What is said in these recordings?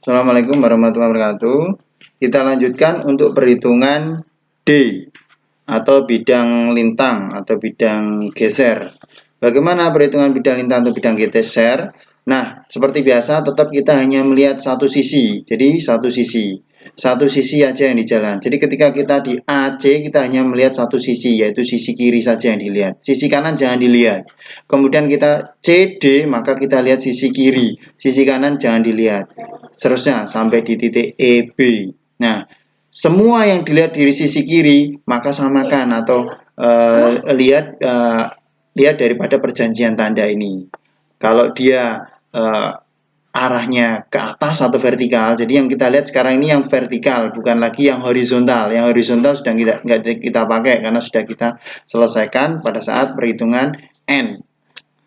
Assalamualaikum warahmatullahi wabarakatuh. Kita lanjutkan untuk perhitungan D atau bidang lintang atau bidang geser. Bagaimana perhitungan bidang lintang atau bidang geser? Nah, seperti biasa tetap kita hanya melihat satu sisi. Jadi satu sisi aja yang di jalan. Jadi ketika kita di AC kita hanya melihat satu sisi, yaitu sisi kiri saja yang dilihat. Sisi kanan jangan dilihat. Kemudian kita CD, maka kita lihat sisi kiri. Sisi kanan jangan dilihat. Seterusnya sampai di titik EB. Nah, semua yang dilihat dari sisi kiri maka samakan atau lihat daripada perjanjian tanda ini. Kalau dia arahnya ke atas atau vertikal, jadi yang kita lihat sekarang ini yang vertikal, bukan lagi yang horizontal. Yang horizontal sudah nggak kita pakai karena sudah kita selesaikan pada saat perhitungan N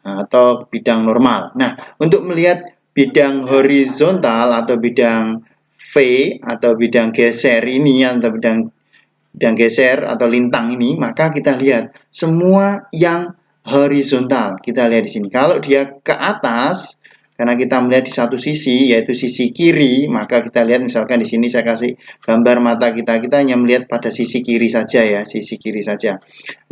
atau bidang normal. Nah, untuk melihat bidang horizontal atau bidang V atau bidang geser ini atau bidang geser atau lintang ini, maka kita lihat semua yang horizontal. Kita lihat di sini. Kalau dia ke atas, karena kita melihat di satu sisi, yaitu sisi kiri, maka kita lihat misalkan di sini saya kasih gambar mata kita hanya melihat pada sisi kiri saja ya, sisi kiri saja.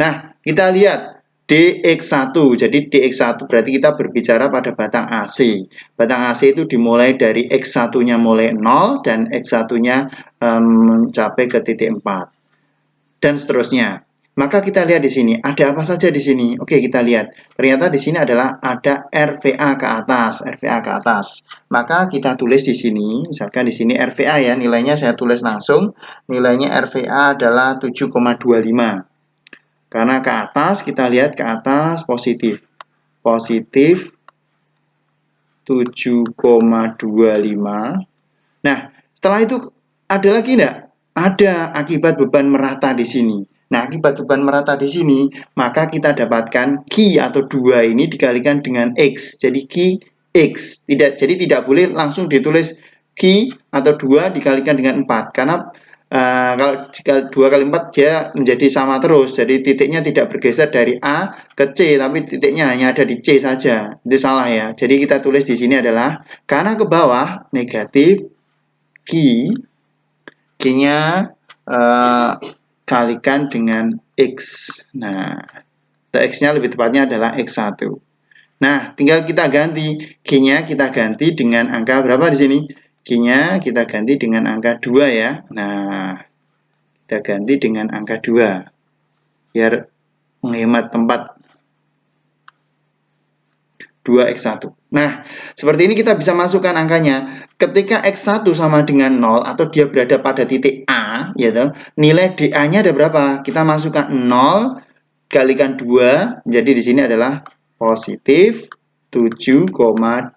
Nah, kita lihat DX1. Jadi DX1 berarti kita berbicara pada batang AC. Batang AC itu dimulai dari X1-nya mulai 0 dan X1-nya mencapai ke titik 4. Dan seterusnya. Maka kita lihat di sini, ada apa saja di sini? Oke, kita lihat. Ternyata di sini adalah ada RVA ke atas, RVA ke atas. Maka kita tulis di sini, misalkan di sini RVA ya, nilainya saya tulis langsung. Nilainya RVA adalah 7,25. Karena ke atas, kita lihat ke atas positif. Positif 7,25. Nah, setelah itu ada lagi enggak? Ada akibat beban merata di sini. Nah, akibat beban merata di sini, maka kita dapatkan Q atau 2 ini dikalikan dengan X. Jadi Q X. Jadi tidak boleh langsung ditulis Q atau 2 dikalikan dengan 4. Karena kalau jika 2 kali 4 dia menjadi sama terus. Jadi titiknya tidak bergeser dari A ke C, tapi titiknya hanya ada di C saja. Itu salah ya. Jadi kita tulis di sini adalah karena ke bawah negatif Q-nya kalikan dengan X. Nah, X-nya lebih tepatnya adalah X1. Nah, tinggal kita ganti. Q-nya kita ganti dengan angka berapa di sini? Q-nya kita ganti dengan angka 2 ya. Nah, kita ganti dengan angka 2. Biar menghemat tempat. 2X1. Nah, seperti ini kita bisa masukkan angkanya. Ketika X1 sama dengan 0 atau dia berada pada titik A, gitu, nilai DA-nya ada berapa? Kita masukkan 0 kalikan 2, jadi di sini adalah positif 7,25.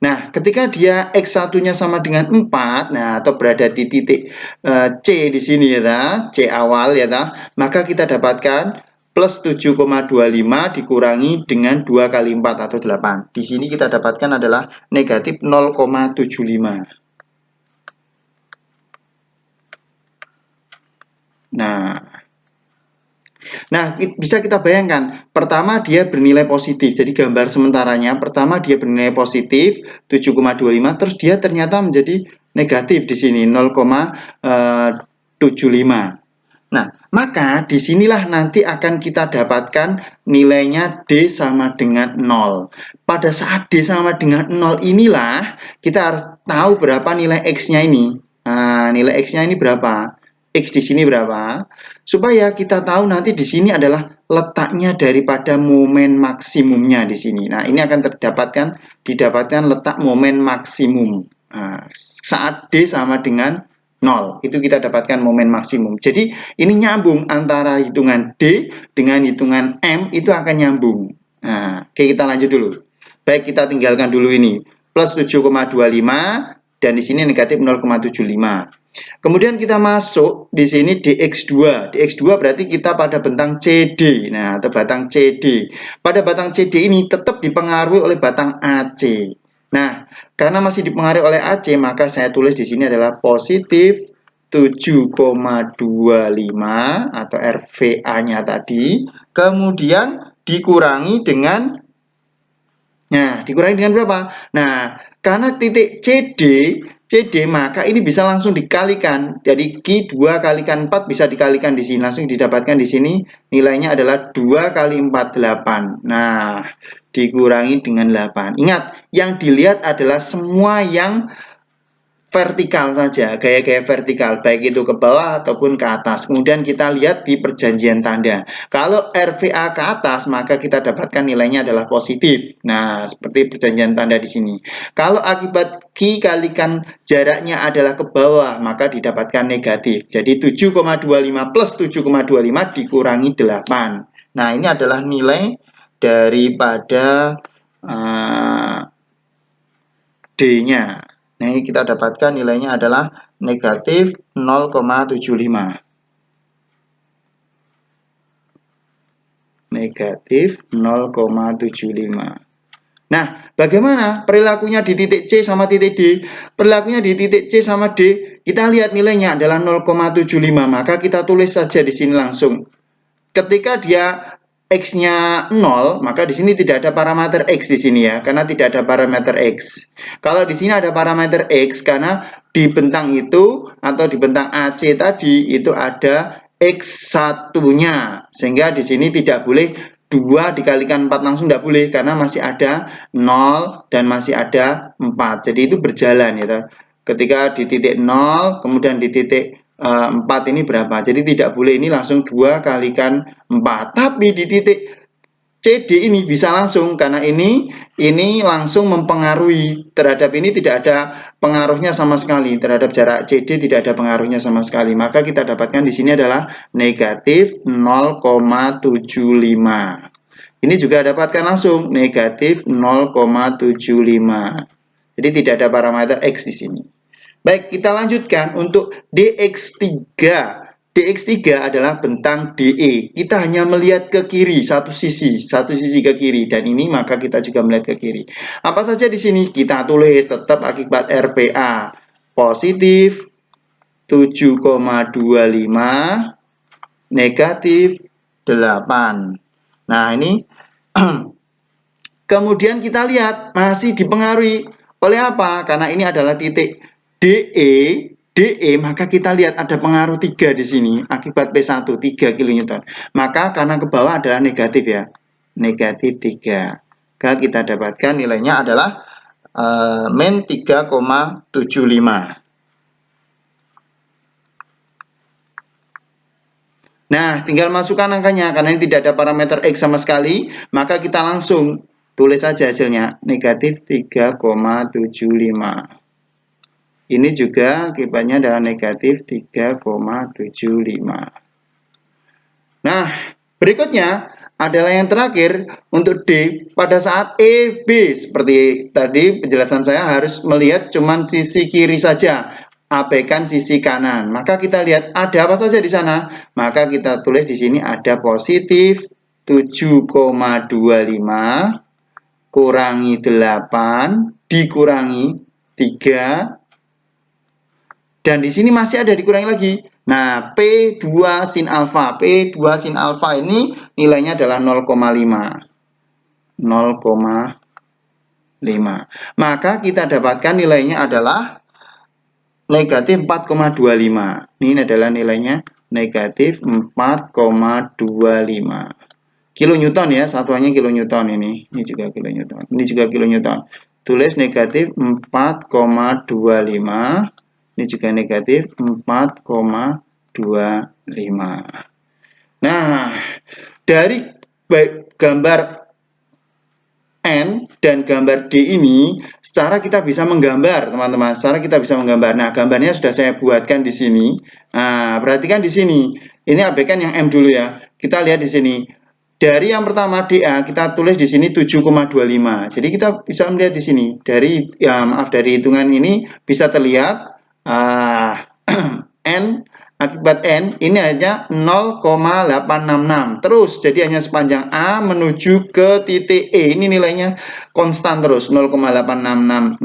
Nah, ketika dia X1-nya sama dengan 4, nah atau berada di titik C di sini ya, C awal ya, maka kita dapatkan plus 7,25 dikurangi dengan 2 kali 4 atau 8. Di sini kita dapatkan adalah negatif 0,75. Nah, bisa kita bayangkan, pertama dia bernilai positif. Jadi gambar sementaranya, pertama dia bernilai positif 7,25, terus dia ternyata menjadi negatif di sini 0,75. Nah, maka disinilah nanti akan kita dapatkan nilainya D sama dengan 0. Pada saat D sama dengan 0 inilah kita harus tahu berapa nilai X-nya ini. Nah, nilai X-nya ini berapa? X di sini berapa? Supaya kita tahu nanti di sini adalah letaknya daripada momen maksimumnya di sini. Nah, ini akan didapatkan letak momen maksimum. Nah, saat D sama dengan 0, itu kita dapatkan momen maksimum. Jadi ini nyambung antara hitungan D dengan hitungan M, itu akan nyambung. Nah, oke, kita lanjut dulu. Baik, kita tinggalkan dulu ini. Plus 7,25 dan di sini negatif 0,75. Kemudian kita masuk di sini DX2. DX2 berarti kita pada bentang CD. Nah, atau batang CD. Pada batang CD ini tetap dipengaruhi oleh batang AC. Nah, karena masih dipengaruhi oleh AC, maka saya tulis di sini adalah positif 7,25 atau RVA-nya tadi, kemudian dikurangi dengan Nah, dikurangi dengan berapa? Nah, karena titik CD maka ini bisa langsung dikalikan. Jadi Q 2 kalikan 4 bisa dikalikan di sini. Langsung didapatkan di sini nilainya adalah 2 kali 4, 8. Nah, dikurangi dengan 8. Ingat, yang dilihat adalah semua yang vertikal saja, gaya-gaya vertikal, baik itu ke bawah ataupun ke atas. Kemudian kita lihat di perjanjian tanda. Kalau RVA ke atas, maka kita dapatkan nilainya adalah positif. Nah, seperti perjanjian tanda di sini. Kalau akibat Q kalikan jaraknya adalah ke bawah, maka didapatkan negatif. Jadi 7,25 plus 7,25 dikurangi 8. Nah, ini adalah nilai daripada D-nya. Nah, ini kita dapatkan nilainya adalah negatif 0,75. Negatif 0,75. Nah, bagaimana perilakunya di titik C sama titik D? Perilakunya di titik C sama D, kita lihat nilainya adalah 0,75. Maka kita tulis saja di sini langsung. Ketika dia X-nya 0, maka di sini tidak ada parameter X di sini ya, karena tidak ada parameter X. Kalau di sini ada parameter X, karena di bentang itu atau di bentang AC tadi itu ada X1-nya, sehingga di sini tidak boleh 2 dikalikan 4 langsung, tidak boleh, karena masih ada 0 dan masih ada 4. Jadi itu berjalan ya. Ketika di titik 0, kemudian di titik 4 ini berapa? Jadi tidak boleh ini langsung 2 kalikan 4. Tapi di titik CD ini bisa langsung, karena ini langsung mempengaruhi terhadap ini, tidak ada pengaruhnya sama sekali. Terhadap jarak CD tidak ada pengaruhnya sama sekali. Maka kita dapatkan di sini adalah negatif 0,75. Ini juga dapatkan langsung negatif 0,75. Jadi tidak ada parameter X di sini. Baik, kita lanjutkan untuk DX3. DX3 adalah bentang DE. Kita hanya melihat ke kiri, satu sisi ke kiri. Dan ini maka kita juga melihat ke kiri. Apa saja di sini? Kita tulis tetap akibat RPA. Positif 7,25, negatif 8. Nah, ini kemudian kita lihat masih dipengaruhi oleh apa? Karena ini adalah titik DE, maka kita lihat ada pengaruh 3 di sini akibat P1, 3 kN. Maka karena ke bawah adalah negatif ya. Negatif 3. Maka kita dapatkan nilainya adalah min 3,75. Nah, tinggal masukkan angkanya. Karena ini tidak ada parameter X sama sekali, maka kita langsung tulis saja hasilnya. Negatif 3,75. Ini juga akibatnya adalah negatif 3,75. Nah, berikutnya adalah yang terakhir untuk D pada saat EB. Seperti tadi penjelasan saya harus melihat cuma sisi kiri saja, abaikan sisi kanan. Maka kita lihat ada apa saja di sana. Maka kita tulis di sini ada positif 7,25 kurangi 8 dikurangi 3. Dan di sini masih ada dikurangi lagi. Nah, P2 sin alfa. P2 sin alfa ini nilainya adalah 0,5. 0,5. Maka kita dapatkan nilainya adalah negatif 4,25. Ini adalah nilainya negatif 4,25. Kilonewton ya, satuannya kilonewton ini. Ini juga kilonewton. Ini juga kilonewton. Tulis negatif 4,25. Ini juga negatif 4,25. Nah, dari gambar N dan gambar D ini, secara kita bisa menggambar, teman-teman. Secara kita bisa menggambar. Nah, gambarnya sudah saya buatkan di sini. Nah, perhatikan di sini. Ini abaikan yang M dulu ya. Kita lihat di sini. Dari yang pertama DA, kita tulis di sini 7,25. Jadi kita bisa melihat di sini. Dari dari hitungan ini bisa terlihat N akibat N ini hanya 0,866 terus, jadi hanya sepanjang A menuju ke titik E ini nilainya konstan terus 0,866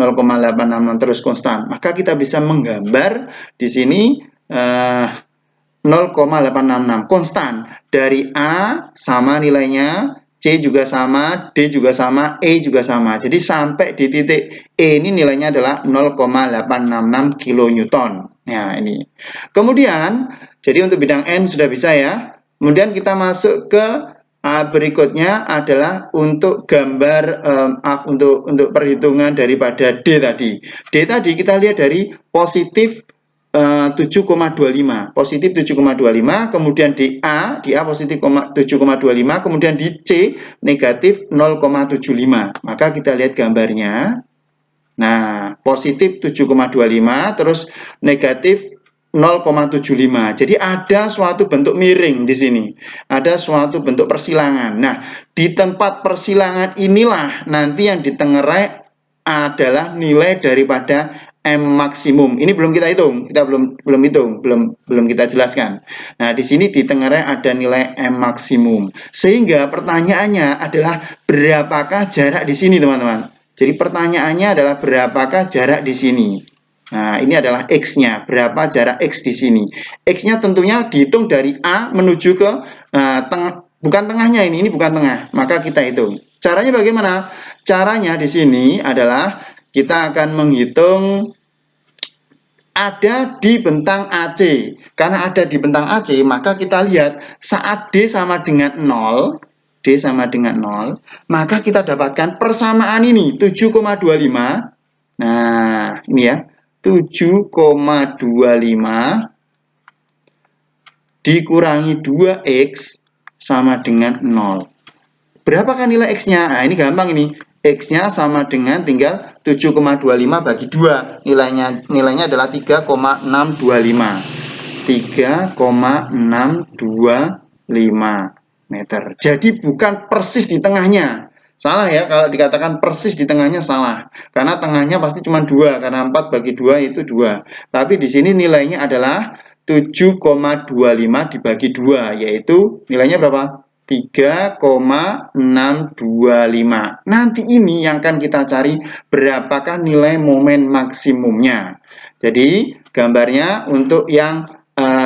terus konstan. Maka kita bisa menggambar di sini 0,866 konstan dari A sama nilainya, C C juga sama, D juga sama, E juga sama. Jadi sampai di titik E ini nilainya adalah 0,866 kilonewton. Nah, ini. Kemudian, jadi untuk bidang N sudah bisa ya. Kemudian kita masuk ke berikutnya adalah untuk gambar untuk perhitungan daripada D tadi. D tadi kita lihat dari positif 7,25, positif 7,25, kemudian di A positif 7,25, kemudian di C negatif 0,75. Maka kita lihat gambarnya. Nah, positif 7,25 terus negatif 0,75. Jadi ada suatu bentuk miring di sini. Ada suatu bentuk persilangan. Nah, di tempat persilangan inilah nanti yang ditengerai adalah nilai daripada M maksimum. Ini belum kita hitung, kita belum hitung, belum kita jelaskan. Nah, di sini ditengerai ada nilai M maksimum. Sehingga pertanyaannya adalah berapakah jarak di sini, teman-teman? Jadi pertanyaannya adalah berapakah jarak di sini? Nah, ini adalah X-nya. Berapa jarak X di sini? X-nya tentunya dihitung dari A menuju ke bukan tengahnya ini bukan tengah. Maka kita hitung. Caranya bagaimana? Caranya di sini adalah kita akan menghitung ada di bentang AC. Karena ada di bentang AC, maka kita lihat saat D sama dengan 0, D sama dengan 0, maka kita dapatkan persamaan ini 7,25. Nah, ini ya. 7,25 dikurangi 2X sama dengan 0. Berapakah nilai X-nya? Nah, ini gampang ini. X-nya sama dengan tinggal 7,25 bagi 2. Nilainya adalah 3,625. 3,625 meter. Jadi bukan persis di tengahnya. Salah ya, kalau dikatakan persis di tengahnya salah. Karena tengahnya pasti cuma 2, karena 4 bagi 2 itu 2. Tapi di sini nilainya adalah 7,25 dibagi 2, yaitu nilainya berapa? 3,625. Nanti ini yang akan kita cari berapakah nilai momen maksimumnya. Jadi gambarnya untuk yang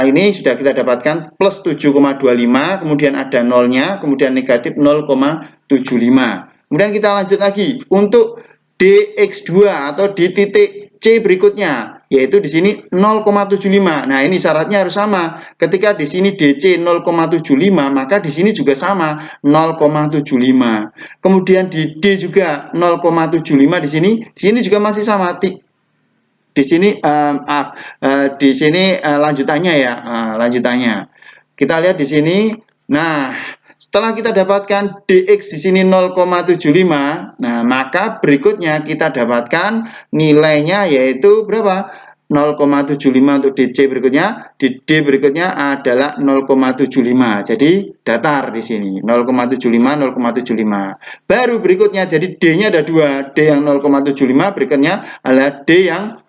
ini sudah kita dapatkan plus 7,25, kemudian ada nolnya, kemudian negatif 0,75. Kemudian kita lanjut lagi untuk dx2 atau di titik C berikutnya, yaitu di sini 0,75. Nah, ini syaratnya harus sama. Ketika di sini DC 0,75, maka di sini juga sama 0,75. Kemudian di D juga 0,75 di sini juga masih sama. Di sini di sini lanjutannya ya, lanjutannya. Kita lihat di sini. Nah, setelah kita dapatkan dx di sini 0,75, nah maka berikutnya kita dapatkan nilainya yaitu berapa? 0,75 untuk DC berikutnya, di D berikutnya adalah 0,75. Jadi datar di sini 0,75, 0,75. Baru berikutnya jadi D-nya ada 2, D yang 0,75, berikutnya adalah D yang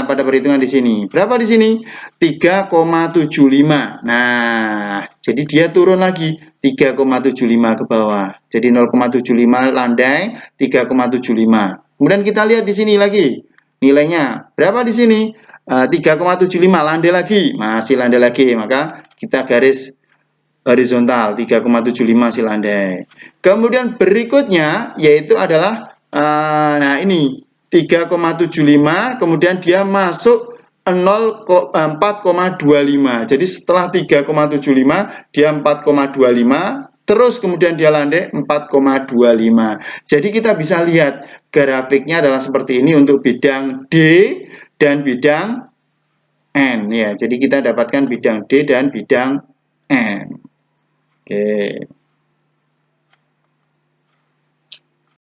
pada perhitungan di sini. Berapa di sini? 3,75. Nah, jadi dia turun lagi 3,75 ke bawah. Jadi 0,75 landai, 3,75. Kemudian kita lihat di sini lagi. Nilainya berapa di sini? 3,75 landai lagi. Masih landai lagi, maka kita garis horizontal 3,75 masih landai. Kemudian berikutnya yaitu adalah nah ini 3,75, kemudian dia masuk 4,25. Jadi setelah 3,75 dia 4,25, terus kemudian dia landai 4,25. Jadi kita bisa lihat grafiknya adalah seperti ini untuk bidang D dan bidang N ya. Jadi kita dapatkan bidang D dan bidang N. Oke.